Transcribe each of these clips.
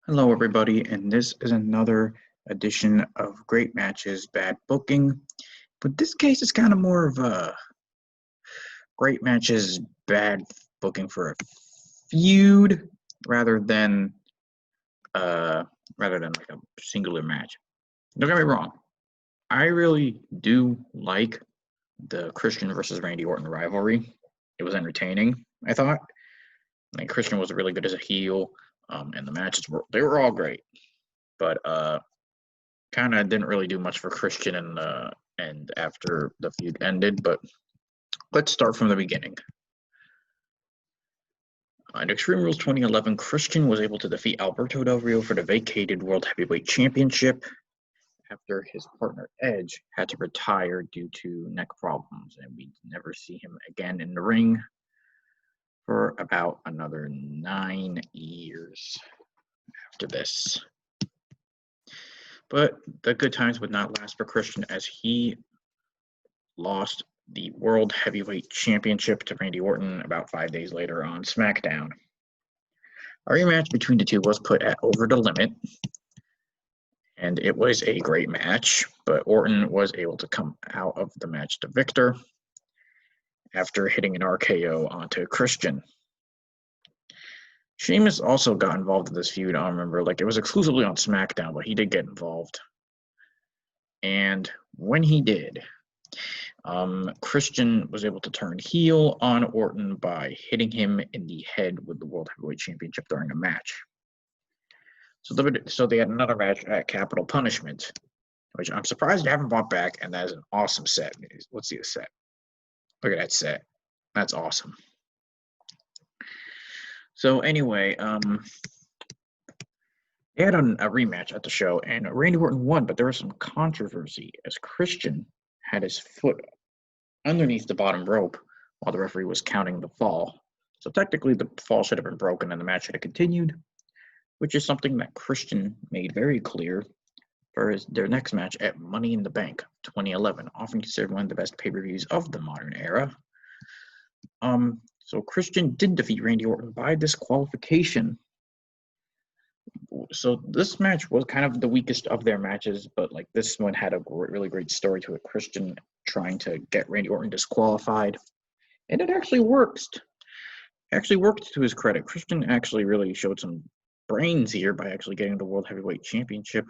Hello, everybody, and this is another edition of Great Matches, Bad Booking. But this case is kind of more of a Great Matches, Bad Booking for a feud rather than like a singular match. Don't get me wrong, I really do like the Christian versus Randy Orton rivalry. It was entertaining, I thought. Like Christian was really good as a heel, and the matches were all great. But kind of didn't really do much for Christian and after the feud ended. But let's start from the beginning. In Extreme Rules 2011, Christian was able to defeat Alberto Del Rio for the vacated World Heavyweight Championship after his partner Edge had to retire due to neck problems, and we'd never see him again in the ring for about another 9 years after this. But the good times would not last for Christian as he lost the World Heavyweight Championship to Randy Orton about 5 days later on SmackDown. A rematch between the two was put at Over the Limit, and it was a great match, but Orton was able to come out of the match the victor after hitting an RKO onto Christian. Sheamus also got involved in this feud. I remember, it was exclusively on SmackDown, but he did get involved. And when he did, Christian was able to turn heel on Orton by hitting him in the head with the World Heavyweight Championship during a match. So they had another match at Capital Punishment, which I'm surprised they haven't brought back, and that is an awesome set. Let's see the set. Look at that set. That's awesome. So anyway, they had a rematch at the show, and Randy Orton won, but there was some controversy as Christian had his foot underneath the bottom rope while the referee was counting the fall. So technically, the fall should have been broken and the match should have continued, which is something that Christian made very clear for their next match at Money in the Bank 2011, often considered one of the best pay-per-views of the modern era. So Christian did defeat Randy Orton by disqualification. So this match was kind of the weakest of their matches, but this one had a really great story to it. Christian trying to get Randy Orton disqualified, and it actually worked. Actually worked to his credit. Christian actually really showed some brains here by actually getting the World Heavyweight Championship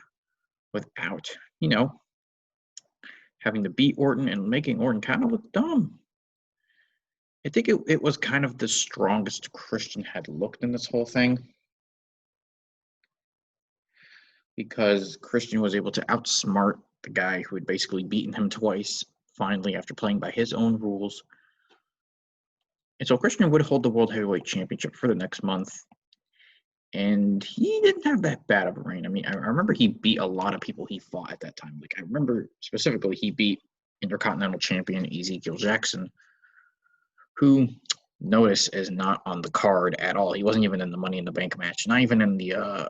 without, having to beat Orton and making Orton kind of look dumb. I think it was kind of the strongest Christian had looked in this whole thing, because Christian was able to outsmart the guy who had basically beaten him twice, finally, after playing by his own rules. And so Christian would hold the World Heavyweight Championship for the next month, and he didn't have that bad of a reign. I mean, I remember he beat a lot of people he fought at that time. I remember specifically he beat Intercontinental Champion Ezekiel Jackson, who, notice, is not on the card at all. He wasn't even in the Money in the Bank match, not even in the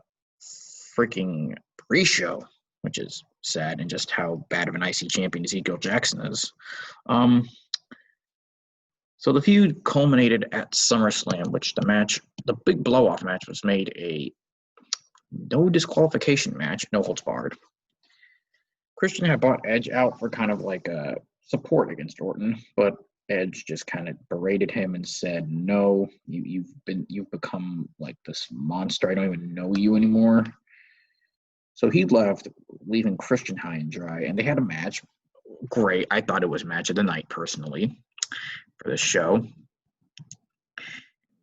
freaking pre-show, which is sad, and just how bad of an IC champion Ezekiel Jackson is. So the feud culminated at SummerSlam, which the big blow-off match, was made a no disqualification match, no holds barred. Christian had bought Edge out for kind of a support against Orton, but Edge just kind of berated him and said, "No, you've become this monster. I don't even know you anymore." So he left, leaving Christian high and dry, and they had a match. Great. I thought it was match of the night, personally, for this show.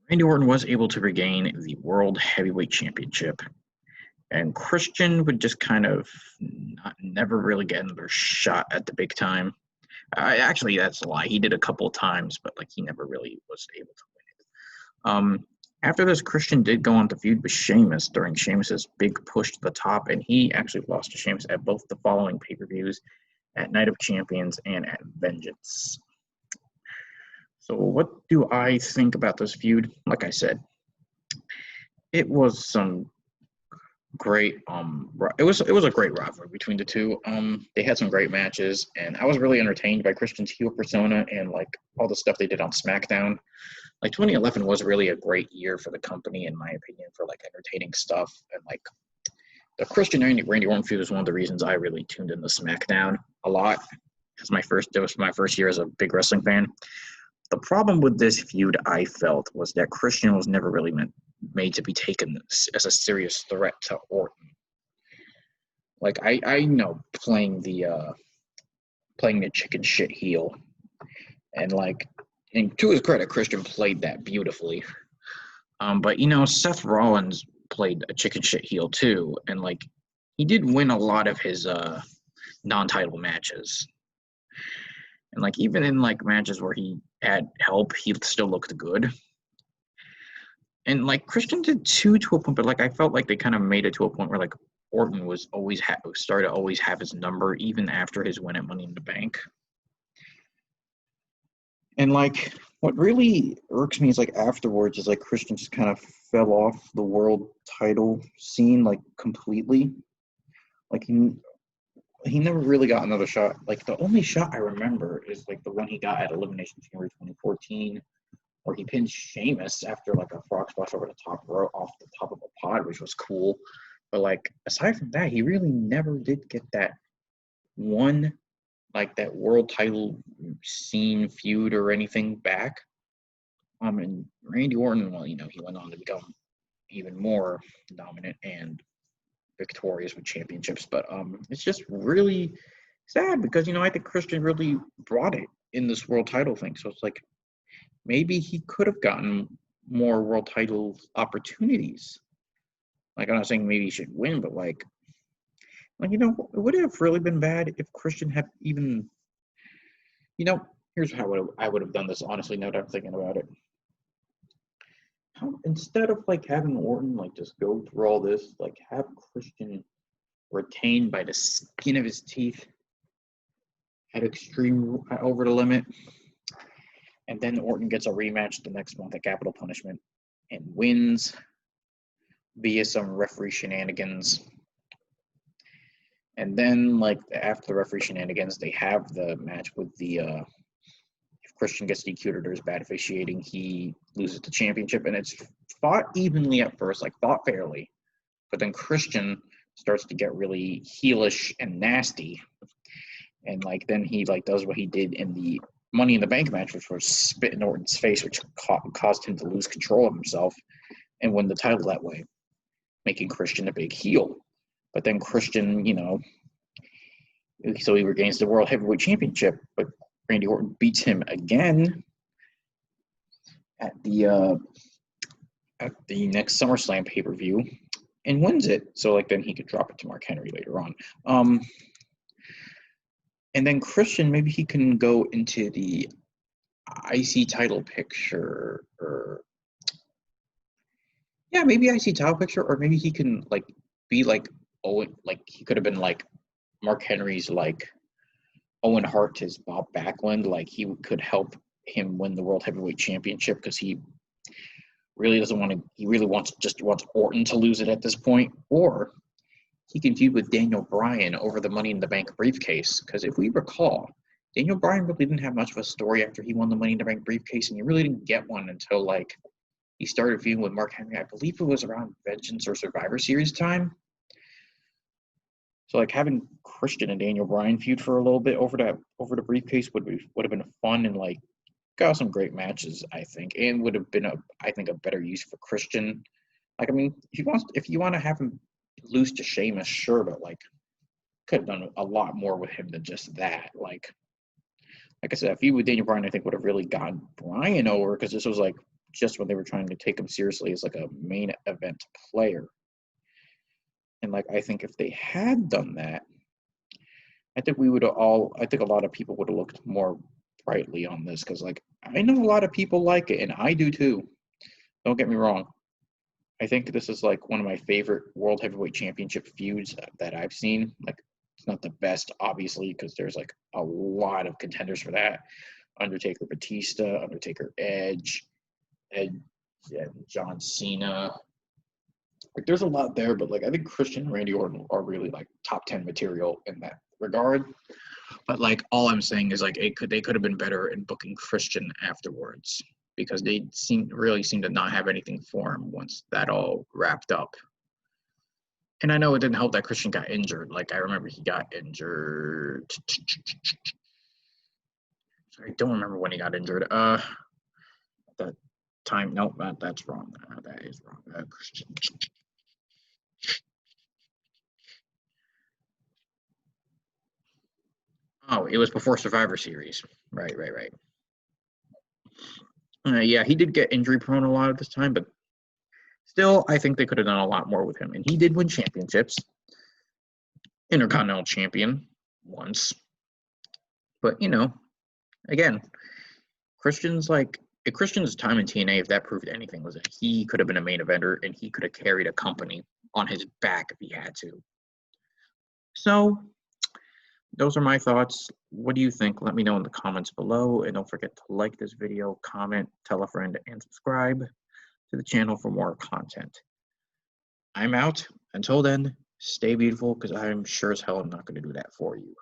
Randy Orton was able to regain the World Heavyweight Championship, and Christian would just kind of never really get another shot at the big time. Actually, that's a lie. He did a couple of times, but he never really was able to win it. After this, Christian did go on to feud with Sheamus during Sheamus's big push to the top, and he actually lost to Sheamus at both the following pay-per-views, at Night of Champions and at Vengeance. So what do I think about this feud? Like I said, it was some great it was a great rivalry between the two. They had some great matches, and I was really entertained by Christian's heel persona and all the stuff they did on SmackDown. 2011 was really a great year for the company, in my opinion, for entertaining stuff, and like the Christian Randy Orton feud was one of the reasons I really tuned into SmackDown a lot. It was my first year as a big wrestling fan. The problem with this feud, I felt, was that Christian was never really made to be taken as a serious threat to Orton. Like I know playing the chicken shit heel, and like, and to his credit, Christian played that beautifully. But Seth Rollins played a chicken shit heel too, and like he did win a lot of his non-title matches. And like even in like matches where he had help, he still looked good. And like Christian did too to a point, but like I felt like they kind of made it to a point where like Orton was always started to always have his number even after his win at Money in the Bank. And like what really irks me is like afterwards is like Christian just kind of fell off the world title scene like completely. Like he never really got another shot. Like the only shot I remember is like the one he got at Elimination Chamber 2014, where he pinned Sheamus after like a frog splash over the top rope off the top of a pod, which was cool. But like aside from that, he really never did get that one, like that world title scene feud or anything back. And Randy Orton, well, he went on to become even more dominant and victorious with championships. But it's just really sad because I think Christian really brought it in this world title thing. So it's like maybe he could have gotten more world title opportunities. Like I'm not saying maybe he should win, but like would it have really been bad if Christian had even, here's how I would have done this honestly. Now that I'm thinking about it, instead of like having Orton like just go through all this, like have Christian retained by the skin of his teeth at Extreme Over the Limit, and then Orton gets a rematch the next month at Capital Punishment and wins via some referee shenanigans. And then, like, after the referee shenanigans, they have the match with the, if Christian gets DQ'd or there's bad officiating, he loses the championship. And it's fought evenly at first, like, fought fairly. But then Christian starts to get really heelish and nasty. And, like, then he, like, does what he did in the Money in the Bank match, which was spit in Orton's face, which caused him to lose control of himself and win the title that way, making Christian a big heel. But then Christian, so he regains the World Heavyweight Championship, but Randy Orton beats him again at the next SummerSlam pay-per-view and wins it. So like then he could drop it to Mark Henry later on. And then Christian, maybe he can go into the IC title picture, or maybe IC title picture, or maybe he can like be like Owen, like he could have been like Mark Henry's like Owen Hart to his Bob Backlund. Like he could help him win the World Heavyweight Championship because he really doesn't want to. He really wants Orton to lose it at this point, or he can feud with Daniel Bryan over the Money in the Bank briefcase. Because if we recall, Daniel Bryan really didn't have much of a story after he won the Money in the Bank briefcase, and he really didn't get one until like he started feuding with Mark Henry. I believe it was around Vengeance or Survivor Series time. So like having Christian and Daniel Bryan feud for a little bit over the briefcase would have been fun and like got some great matches, I think, and would have been a better use for Christian. Like I mean, if you want to have him lose to Sheamus, sure, but like could have done a lot more with him than just that. Like I said, a feud with Daniel Bryan I think would have really gotten Bryan over, because this was like just when they were trying to take him seriously as like a main event player. And like I think if they had done that, I think a lot of people would have looked more brightly on this, because like I know a lot of people like it, and I do too. Don't get me wrong. I think this is like one of my favorite World Heavyweight Championship feuds that I've seen. Like it's not the best, obviously, because there's like a lot of contenders for that. Undertaker Batista, Undertaker Edge, John Cena. Like there's a lot there, but like I think Christian and Randy Orton are really like top 10 material in that regard. But like all I'm saying is like they could have been better in booking Christian afterwards, because they seem to not have anything for him once that all wrapped up. And I know it didn't help that Christian got injured. Like, I remember he got injured. I don't remember when he got injured. That time. Nope, that's wrong. That is wrong. Christian. Oh, it was before Survivor Series. Right. Yeah, he did get injury prone a lot of this time, but still, I think they could have done a lot more with him. And he did win championships. Intercontinental champion once. But, again, Christian's time in TNA, if that proved anything, was that he could have been a main eventer and he could have carried a company on his back if he had to. So, those are my thoughts. What do you think? Let me know in the comments below. And don't forget to like this video, comment, tell a friend, and subscribe to the channel for more content. I'm out. Until then, stay beautiful, because I'm sure as hell I'm not going to do that for you.